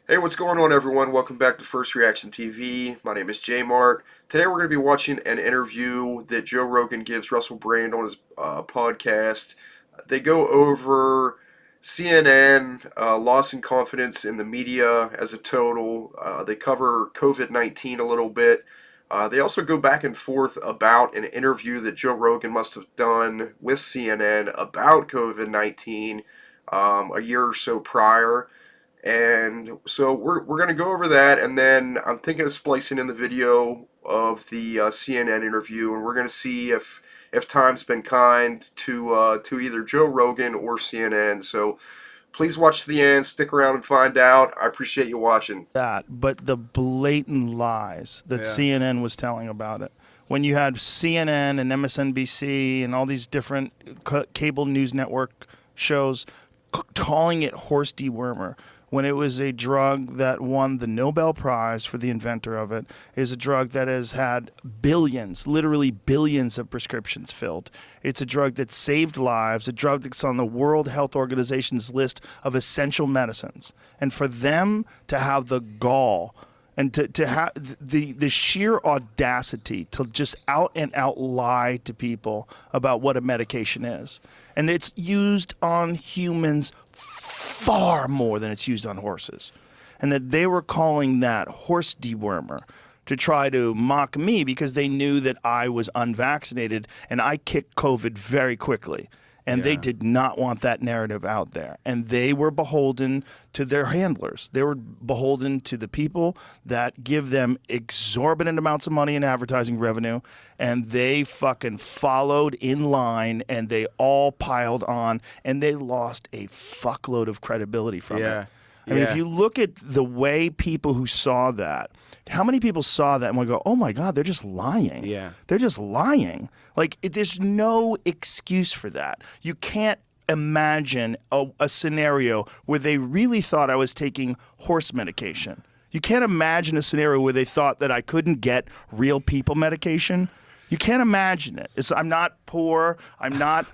Hey, what's going on, everyone? Welcome back to First Reaction TV. My name is J Mart. Today, we're going to be watching an interview that Joe Rogan gives Russell Brand on his podcast. They go over CNN, loss in confidence in the media as a total. They cover COVID-19 a little bit. They also go back and forth about an interview that Joe Rogan must have done with CNN about COVID-19 a year or so prior. And so we're going to go over that, and then I'm thinking of splicing in the video of the CNN interview, and we're going to see if time's been kind to either Joe Rogan or CNN. So please watch to the end, stick around and find out. I appreciate you watching. That, but the blatant lies that Yeah. CNN was telling about it. When you had CNN and MSNBC and all these different cable news network shows calling it horse dewormer, when it was a drug that won the Nobel Prize for the inventor of it, is a drug that has had billions, literally billions of prescriptions filled. It's a drug that saved lives, a drug that's on the World Health Organization's list of essential medicines. And for them to have the gall and to have the sheer audacity to just out and out lie to people about what a medication is. And it's used on humans far more than it's used on horses. And that they were calling that horse dewormer to try to mock me because they knew that I was unvaccinated and I kicked COVID very quickly. And they Yeah. did not want that narrative out there. And they were beholden to their handlers. They were beholden to the people that give them exorbitant amounts of money in advertising revenue. And they fucking followed in line and they all piled on and they lost a fuckload of credibility from it. Yeah. I mean, if Yeah. you look at the way people who saw that, how many people saw that and would go, oh my God, they're just lying. Yeah. They're just lying. Like, there's no excuse for that. You can't imagine a scenario where they really thought I was taking horse medication. You can't imagine a scenario where they thought that I couldn't get real people medication. You can't imagine it. I'm not poor. I'm not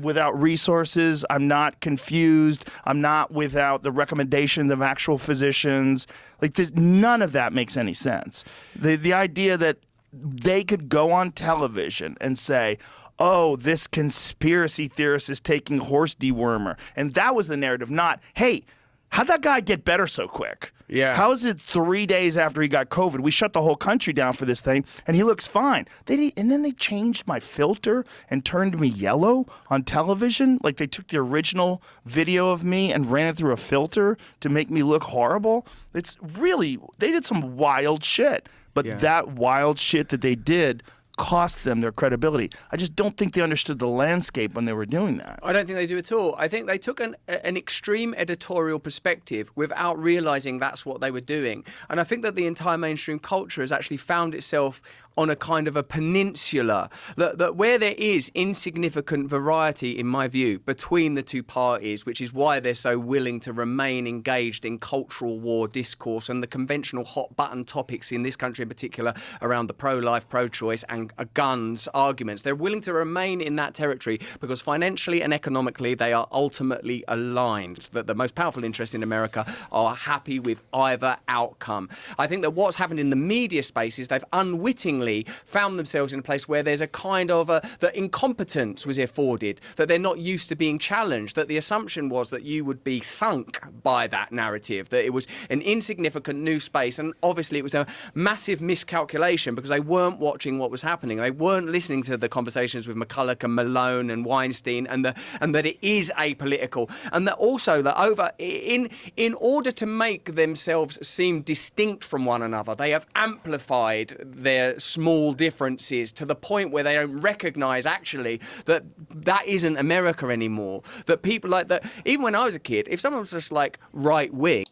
without resources. I'm not confused. I'm not without the recommendations of actual physicians. Like, none of that makes any sense. The idea that they could go on television and say, oh, this conspiracy theorist is taking horse dewormer. And that was the narrative, not, hey, how'd that guy get better so quick? Yeah. How is it 3 days after he got COVID? We shut the whole country down for this thing, and he looks fine. And then they changed my filter and turned me yellow on television. Like they took the original video of me and ran it through a filter to make me look horrible. It's really, they did some wild shit. But Yeah. that wild shit that they did cost them their credibility. I just don't think they understood the landscape when they were doing that. I don't think they do at all. I think they took an extreme editorial perspective without realizing that's what they were doing. And I think that the entire mainstream culture has actually found itself on a kind of a peninsula that where there is insignificant variety, in my view, between the two parties, which is why they're so willing to remain engaged in cultural war discourse and the conventional hot button topics in this country in particular around the pro-life, pro-choice and guns arguments. They're willing to remain in that territory because financially and economically they are ultimately aligned, that the most powerful interests in America are happy with either outcome. I think that what's happened in the media space is they've unwittingly found themselves in a place where there's a kind of that incompetence was afforded, that they're not used to being challenged, that the assumption was that you would be sunk by that narrative, that it was an insignificant new space. And obviously it was a massive miscalculation because they weren't watching what was happening. They weren't listening to the conversations with McCulloch and Malone and Weinstein, and that it is apolitical, and that also that in order to make themselves seem distinct from one another, they have amplified their small differences to the point where they don't recognize actually that that isn't America anymore. That people like that, even when I was a kid, if someone was just like right wing.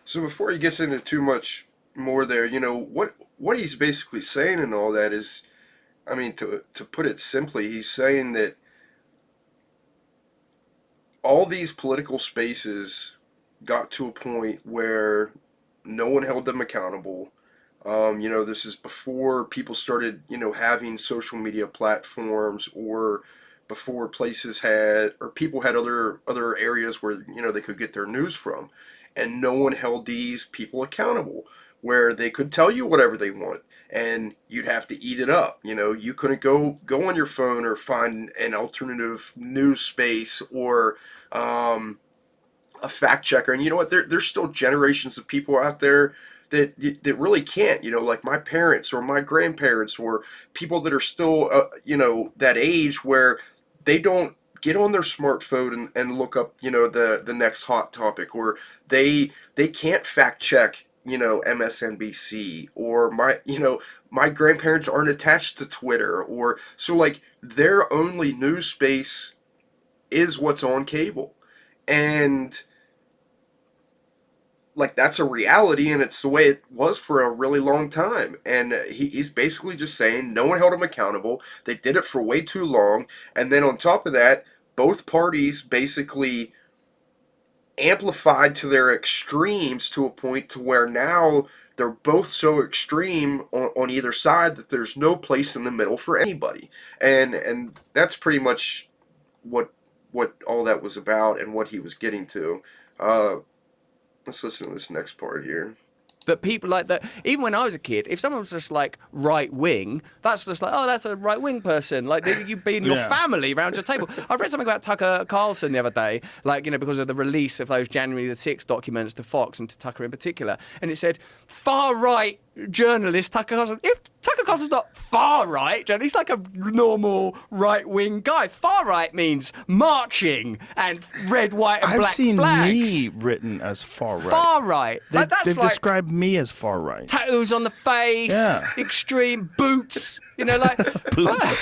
So before he gets into too much more there, what he's basically saying and all that is, I mean, to put it simply, he's saying that all these political spaces got to a point where no one held them accountable. This is before people started, having social media platforms, or before places had, or people had other areas where, they could get their news from. and no one held these people accountable, where they could tell you whatever they want and you'd have to eat it up. You couldn't go on your phone or find an alternative news space or a fact checker. And you know what? There's still generations of people out there that really can't. Like my parents or my grandparents or people that are still that age where they don't get on their smartphone and look up the next hot topic, or they can't fact check MSNBC, or my grandparents aren't attached to Twitter, or so like their only news space is what's on cable. And like that's a reality, and it's the way it was for a really long time. And he's basically just saying no one held him accountable. They did it for way too long. And then on top of that, both parties basically amplified to their extremes to a point to where now they're both so extreme on either side that there's no place in the middle for anybody. And that's pretty much what all that was about and what he was getting to. Let's listen to this next part here. But people like that, even when I was a kid, if someone was just like right wing, that's just like, oh, that's a right wing person. Like you've been your family around your table. I read something about Tucker Carlson the other day, like, because of the release of those January the 6th documents to Fox and to Tucker in particular. And it said, far right journalist Tucker Carlson. If Tucker Carlson's not far right, he's like a normal right wing guy. Far right means marching and red, white, and I've black seen flags. me written as far right. Far right. They've described me as far right. Tattoos on the face, extreme boots. Like Boots.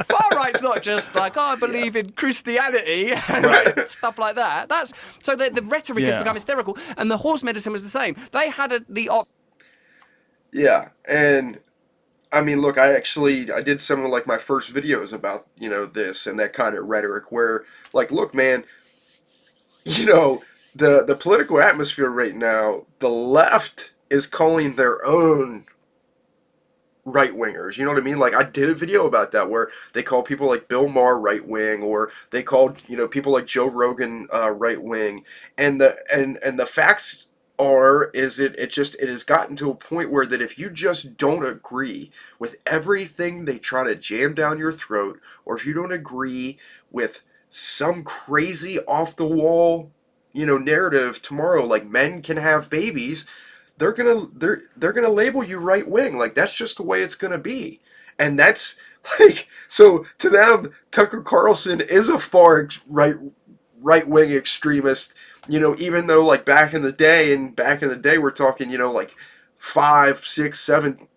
Far right's not just like, oh, I believe in Christianity and stuff like that. That's so the rhetoric has become hysterical, and the horse medicine was the same. They had Yeah, and I mean, look, I did some of like my first videos about this and that kind of rhetoric where, like, look, man, the political atmosphere right now, the left is calling their own right wingers. You know what I mean? Like I did a video about that where they call people like Bill Maher right wing, or they called people like Joe Rogan right wing, and the facts it has gotten to a point where that if you just don't agree with everything they try to jam down your throat, or if you don't agree with some crazy off the wall narrative tomorrow, like men can have babies, they're gonna label you right wing. Like that's just the way it's gonna be. And that's like, so to them, Tucker Carlson is a far right wing extremist. Even though like back in the day we're talking like 5, 6, 7,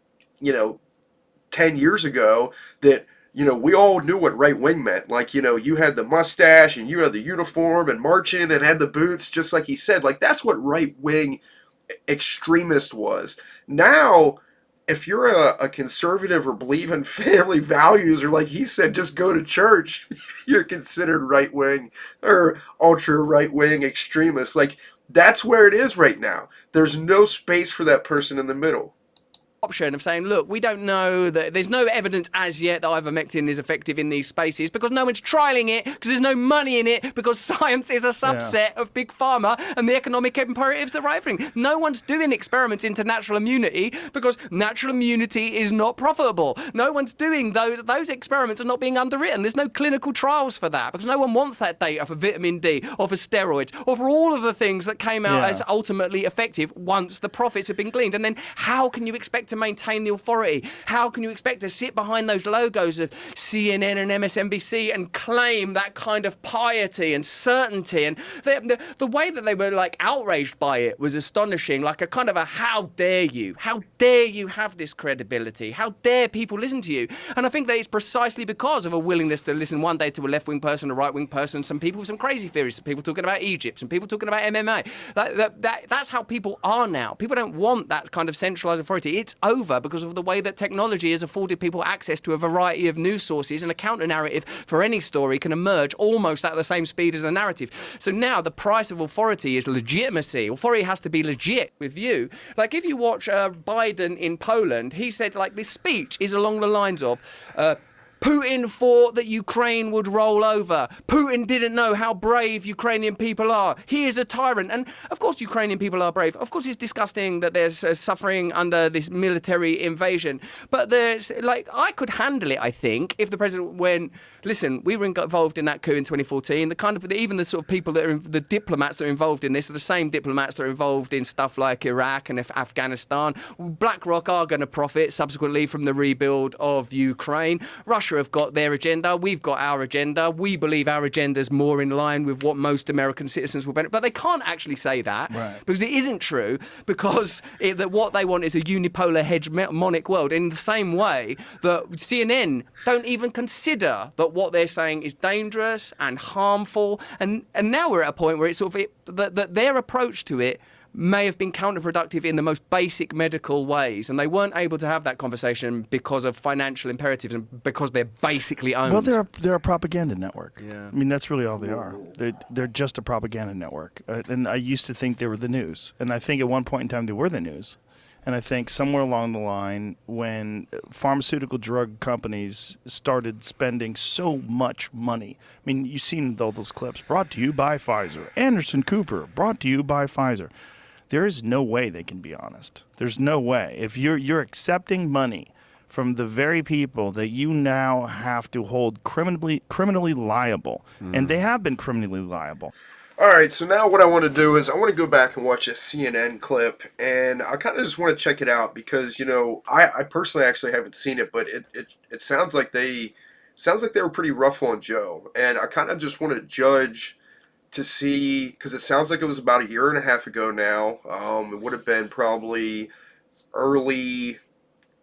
10 years ago, that we all knew what right wing meant. Like, you had the mustache and you had the uniform and marching and had the boots, just like he said. Like, that's what right wing extremist was. Now, if you're a conservative or believe in family values, or like he said, just go to church, you're considered right wing or ultra right wing extremist. Like, that's where it is right now. There's no space for that person in the middle. Option of saying, look, we don't know that there's no evidence as yet that ivermectin is effective in these spaces because no one's trialing it, because there's no money in it, because science is a subset of big pharma and the economic imperatives that right thing. No one's doing experiments into natural immunity because natural immunity is not profitable. No one's doing those experiments are not being underwritten. There's no clinical trials for that because no one wants that data for vitamin D or for steroids or for all of the things that came out as ultimately effective once the profits have been gleaned. And then how can you expect to maintain the authority? How can you expect to sit behind those logos of CNN and MSNBC and claim that kind of piety and certainty? And the way that they were like outraged by it was astonishing, like a kind of a how dare you have this credibility, how dare people listen to you? And I think that it's precisely because of a willingness to listen one day to a left-wing person, a right-wing person, some people with some crazy theories, some people talking about Egypt, some people talking about MMA. That's how people are now. People don't want that kind of centralized authority. It's over because of the way that technology has afforded people access to a variety of news sources, and a counter-narrative for any story can emerge almost at the same speed as the narrative. So now the price of authority is legitimacy. Authority has to be legit with you. Like if you watch Biden in Poland, he said like this speech is along the lines of Putin thought that Ukraine would roll over. Putin didn't know how brave Ukrainian people are. He is a tyrant. And of course, Ukrainian people are brave. Of course, it's disgusting that there's suffering under this military invasion. But there's, like, I could handle it, I think, if the president went, listen, we were involved in that coup in 2014. The kind of, even the sort of people that are, the diplomats that are involved in this are the same diplomats that are involved in stuff like Iraq and Afghanistan. BlackRock are going to profit subsequently from the rebuild of Ukraine. Russia have got their agenda. We've got our agenda. We believe our agenda is more in line with what most American citizens will benefit. But they can't actually say that because it isn't true, because that what they want is a unipolar hegemonic world, in the same way that CNN don't even consider that what they're saying is dangerous and harmful. And now we're at a point where it's sort of that their approach to it may have been counterproductive in the most basic medical ways, and they weren't able to have that conversation because of financial imperatives and because they're basically owned. Well, they're a propaganda network. Yeah. I mean, that's really all they are. They're just a propaganda network. And I used to think they were the news, and I think at one point in time they were the news. And I think somewhere along the line, when pharmaceutical drug companies started spending so much money, I mean, you've seen all those clips, brought to you by Pfizer, Anderson Cooper, brought to you by Pfizer. There is no way they can be honest. There's no way. If you're accepting money from the very people that you now have to hold criminally liable, and they have been criminally liable. All right, so now what I want to do is I want to go back and watch a CNN clip, and I kind of just want to check it out because, you know, I personally actually haven't seen it, but it sounds like they were pretty rough on Joe, and I kind of just want to judge to see, because it sounds like it was about a year and a half ago now. It would have been probably early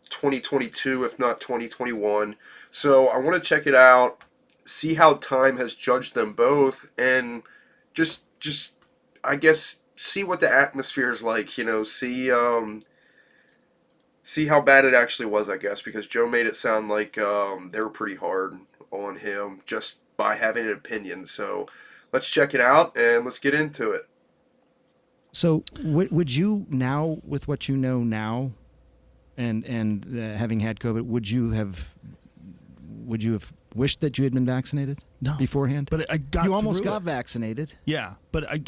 2022, if not 2021. So I want to check it out, see how time has judged them both, and just I guess see what the atmosphere is like, you know, see how bad it actually was, I guess, because Joe made it sound like they were pretty hard on him just by having an opinion. So let's check it out and let's get into it. So would you now, with what you know now, and having had COVID, would you have wished that you had been vaccinated beforehand? But I got You almost through got it. vaccinated. Yeah, but I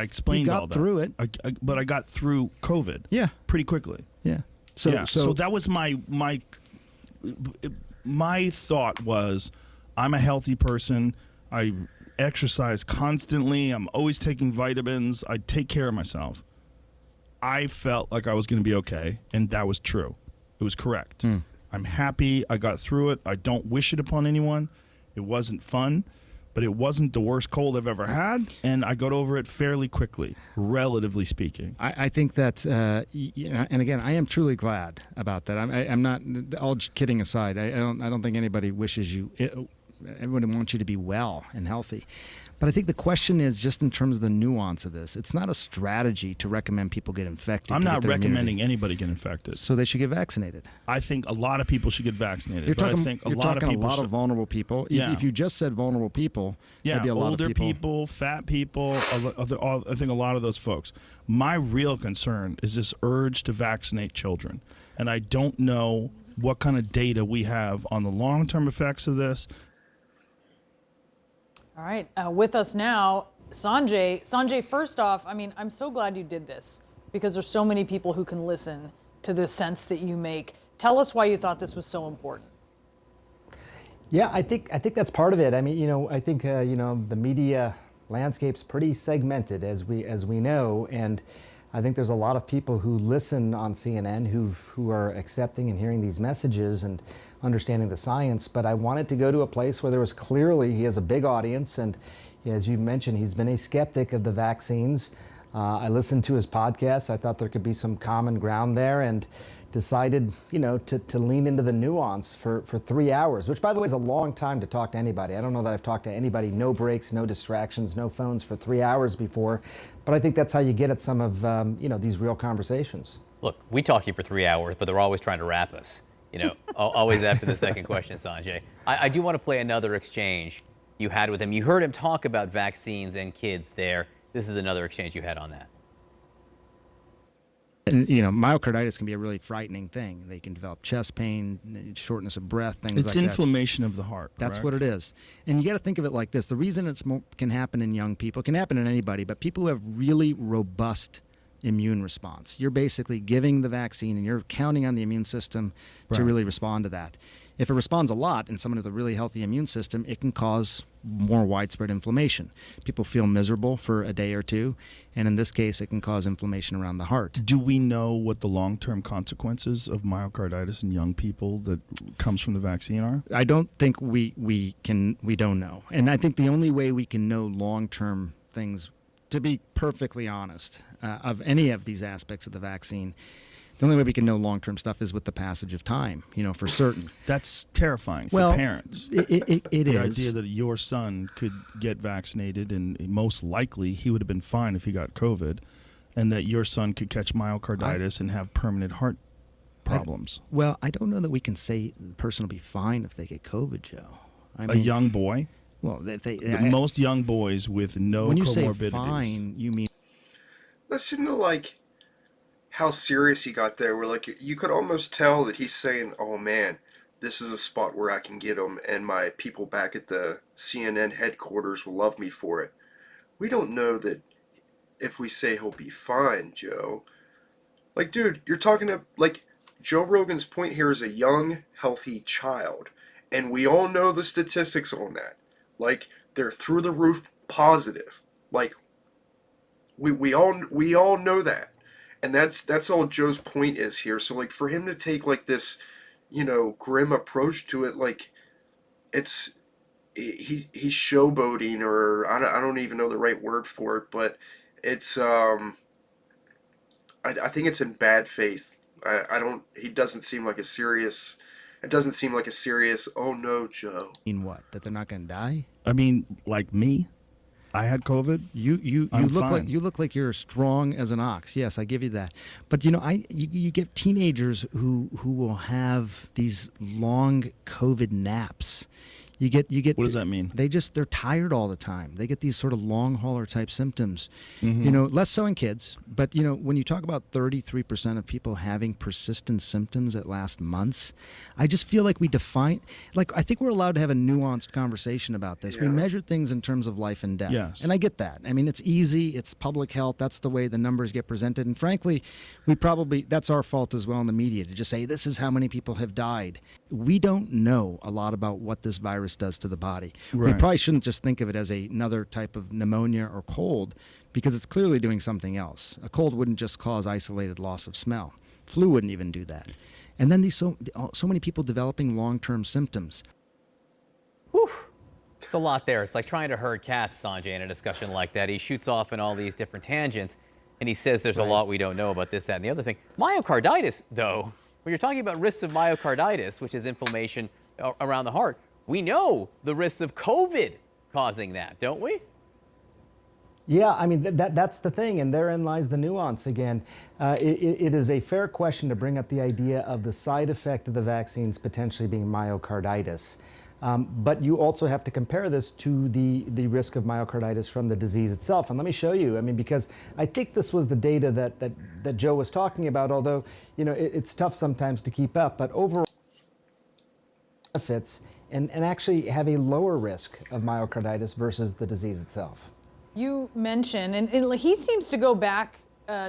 explained You got all that. through it. But I got through COVID. Yeah. pretty quickly. Yeah. So that was my thought was, I'm a healthy person. I exercise constantly. I'm always taking vitamins. I take care of myself. I felt like I was going to be okay, and that was true. It was correct. I'm happy I got through it. I don't wish it upon anyone. It wasn't fun, but it wasn't the worst cold I've ever had, and I got over it fairly quickly, relatively speaking. I think that, and again, I am truly glad about that. I'm not, all kidding aside, I don't think anybody wishes you, everyone wants you to be well and healthy. But I think the question is just in terms of the nuance of this. It's not a strategy to recommend people get infected. I'm not recommending immunity. anybody get infected. So they should get vaccinated. I think a lot of people should get vaccinated. You're talking, I think a you're lot of talking people a lot should, of vulnerable people. Yeah. If you just said vulnerable people, yeah, that'd be a lot older of people. fat people, I think a lot of those folks. My real concern is this urge to vaccinate children. And I don't know what kind of data we have on the long-term effects of this. All right, with us now, Sanjay. Sanjay, first off, I mean, I'm so glad you did this because there's so many people who can listen to the sense that you make. Tell us why you thought this was so important. Yeah, I think that's part of it. I mean, I think the media landscape's pretty segmented, as we know, and I think there's a lot of people who listen on CNN who are accepting and hearing these messages and understanding the science. But I wanted to go to a place where there was clearly, he has a big audience, and as you mentioned, he's been a skeptic of the vaccines. I listened to his podcast. I thought there could be some common ground there, and decided, to lean into the nuance for 3 hours, which, by the way, is a long time to talk to anybody. I don't know that I've talked to anybody, no breaks, no distractions, no phones for 3 hours before, but I think that's how you get at some of, these real conversations. Look, we talked to you for 3 hours, but they're always trying to wrap us. Always after the second question, Sanjay. I do want to play another exchange you had with him. You heard him talk about vaccines and kids there. This is another exchange you had on that. And, myocarditis can be a really frightening thing. They can develop chest pain, shortness of breath, things like It's that. inflammation of the heart. That's correct? what it is. And you got to think of it like this. The reason can happen in young people, it can happen in anybody, but people who have really robust immune response. You're basically giving the vaccine and you're counting on the immune system to Right. really respond to that. If it responds a lot in someone with a really healthy immune system, it can cause more widespread inflammation. People feel miserable for a day or two, and in this case, it can cause inflammation around the heart. Do we know what the long-term consequences of myocarditis in young people that comes from the vaccine are? I don't think we don't know. And I think the only way we can know long-term things, to be perfectly honest, of any of these aspects of the vaccine, the only way we can know long-term stuff is with the passage of time, for certain. That's terrifying for Well, parents. It The is. idea that your son could get vaccinated and most likely he would have been fine if he got COVID, and that your son could catch myocarditis and have permanent heart problems. Well, I don't know that we can say the person will be fine if they get COVID, Joe. A young boy? Well, if they, Most young boys with no when you say comorbidities. fine, you mean Listen to how serious he got there. Where you could almost tell that he's saying, "Oh man, this is a spot where I can get him, and my people back at the CNN headquarters will love me for it." We don't know that if we say he'll be fine, Joe. Dude, you're talking to Joe Rogan's point here is a young, healthy child, and we all know the statistics on that. They're through the roof positive. We all know that. And that's all Joe's point is here. So for him to take this, grim approach to it, he's showboating, or I don't even know the right word for it, but it's I think it's in bad faith. He doesn't seem like a serious. It doesn't seem like a serious. Oh no, Joe. what? That they're not going to die? I mean, like me, I had COVID. You I'm look fine. you look like you're strong as an ox. Yes, I give you that. But you get teenagers who will have these long COVID naps. You get. What does that mean? They're tired all the time. They get these sort of long hauler type symptoms. Less so in kids, but when you talk about 33% of people having persistent symptoms that last months, I just feel like we define, I think we're allowed to have a nuanced conversation about this. We Yeah. measure things in terms of life and death. Yes. And I get that. I mean, it's easy. It's public health. That's the way the numbers get presented. And frankly, that's our fault as well in the media to just say, this is how many people have died. We don't know a lot about what this virus does to the body. We Right. probably shouldn't just think of it as another type of pneumonia or cold, because it's clearly doing something else. A cold wouldn't just cause isolated loss of smell. Flu wouldn't even do that. And then so many people developing long-term symptoms. It's a lot there. It's like trying to herd cats, Sanjay, in a discussion like that. He shoots off in all these different tangents, and he says there's a lot we don't know about this, that, and the other thing. Myocarditis, though, when you're talking about risks of myocarditis, which is inflammation around the heart, we know the risks of COVID causing that, don't we? Yeah, I mean, that's the thing, and therein lies the nuance again. It is a fair question to bring up the idea of the side effect of the vaccines potentially being myocarditis. But you also have to compare this to the risk of myocarditis from the disease itself. And let me show you, because I think this was the data that Joe was talking about, although, it's tough sometimes to keep up, but overall benefits and actually have a lower risk of myocarditis versus the disease itself. You mentioned, and he seems to go back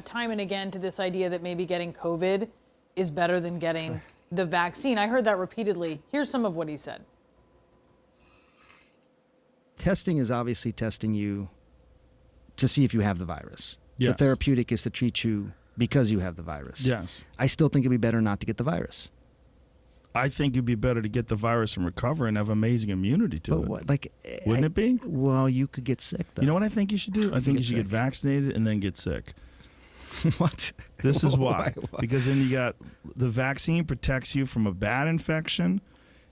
time and again to this idea that maybe getting COVID is better than getting the vaccine. I heard that repeatedly. Here's some of what he said. Testing is obviously testing you to see if you have the virus. Yes. The therapeutic is to treat you because you have the virus. Yes. I still think it'd be better not to get the virus. I think it'd be better to get the virus and recover and have amazing immunity to it. Wouldn't it be? Well, you could get sick, though. You know what I think you should do? I think you should get sick. vaccinated and then get sick. What? This is why. Why? Because then the vaccine protects you from a bad infection,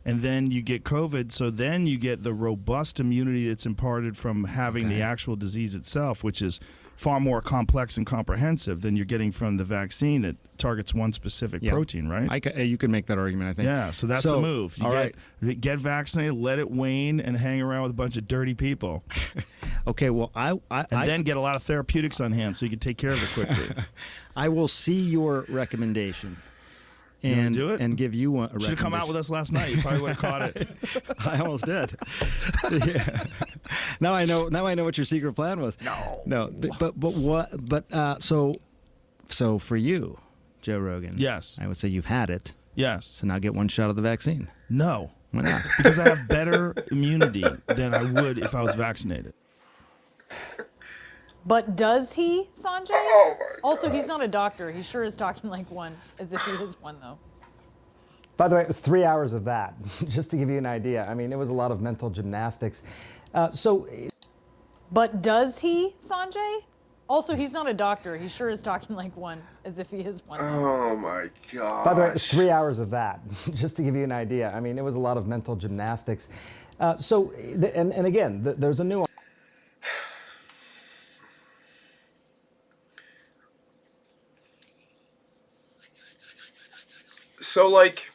and then you get COVID, so then you get the robust immunity that's imparted from having the actual disease itself, which is far more complex and comprehensive than you're getting from the vaccine that targets one specific protein, right? You could make that argument, I think. Yeah, so that's the move. All right. Get vaccinated, let it wane, and hang around with a bunch of dirty people. Okay, well, And then get a lot of therapeutics on hand so you can take care of it quickly. I will see your recommendation and do it? and give you a Should have come out with us last night. You probably would have caught it. I almost did. Yeah. Now I know what your secret plan was. No. So for you, Joe Rogan. Yes. I would say you've had it. Yes. So now get one shot of the vaccine. No. Why not? Because I have better immunity than I would if I was vaccinated. But does he, Sanjay? Oh my God. Also, he's not a doctor. He sure is talking like one, as if he is one, though. By the way, it was 3 hours of that, just to give you an idea. I mean, it was a lot of mental gymnastics. But does he, Sanjay? Also, he's not a doctor. He sure is talking like one, as if he is one. Oh my God. By the way, it was 3 hours of that, just to give you an idea. I mean, it was a lot of mental gymnastics. And again, there's a nuance. So, like,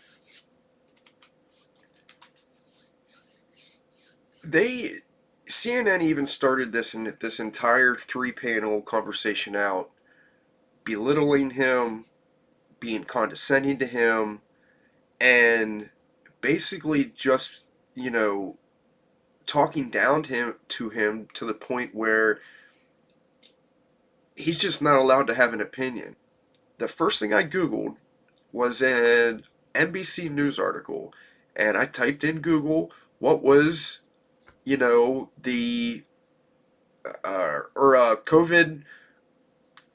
CNN even started this entire 3-panel conversation out, belittling him, being condescending to him, and basically just, talking down to him to the point where he's just not allowed to have an opinion. The first thing I Googled was an NBC News article, and I typed in Google what was, the COVID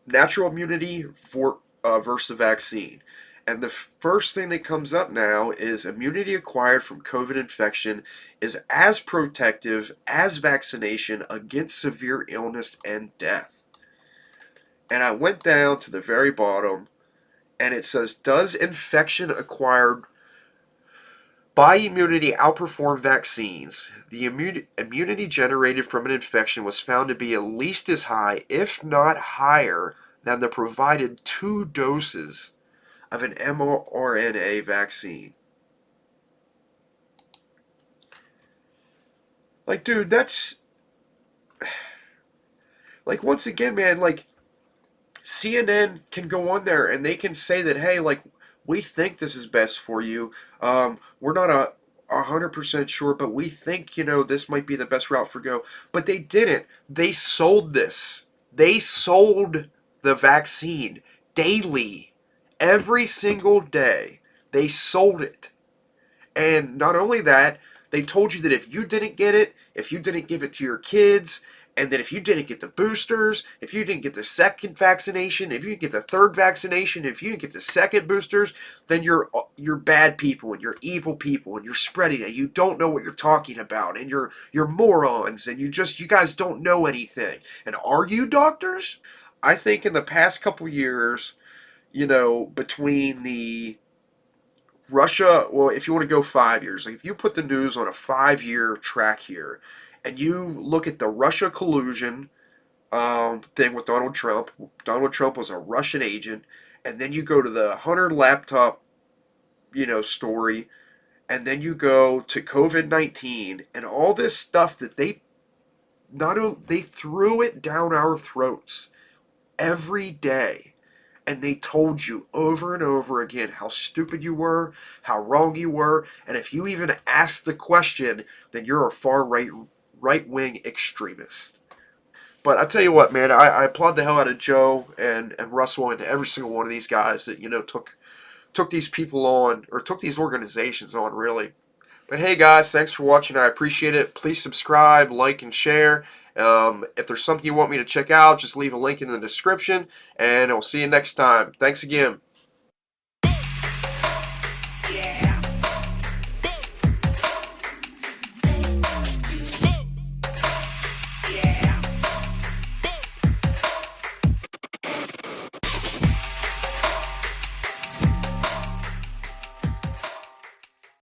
natural immunity for versus the vaccine. And the first thing that comes up now is immunity acquired from COVID infection is as protective as vaccination against severe illness and death. And I went down to the very bottom, and it says, does infection acquired by immunity outperform vaccines? The immunity generated from an infection was found to be at least as high, if not higher, than the provided 2 doses of an mRNA vaccine. Like, dude, that's... Like, once again, man, like, CNN can go on there and they can say that, hey, like, we think this is best for you. We're not 100% sure, but we think, this might be the best route for go. But they didn't. They sold this. They sold the vaccine daily. Every single day. They sold it. And not only that, they told you that if you didn't get it, if you didn't give it to your kids, and that if you didn't get the boosters, if you didn't get the second vaccination, if you didn't get the third vaccination, if you didn't get the second boosters, then you're bad people and you're evil people and you're spreading it. You don't know what you're talking about and you're morons and you guys don't know anything. And are you doctors? I think in the past couple years, between the Russia, well, if you want to go 5 years, like if you put the news on a 5-year track here, and you look at the Russia collusion thing with Donald Trump. Donald Trump was a Russian agent, and then you go to the Hunter laptop, story, and then you go to COVID-19 and all this stuff that they threw it down our throats every day. And they told you over and over again how stupid you were, how wrong you were, and if you even asked the question, then you're a far right-wing extremist. But I tell you what, man, I applaud the hell out of Joe and Russell and every single one of these guys that, took these people on, or took these organizations on, really. But hey, guys, thanks for watching. I appreciate it. Please subscribe, like, and share. If there's something you want me to check out, just leave a link in the description, and I'll see you next time. Thanks again.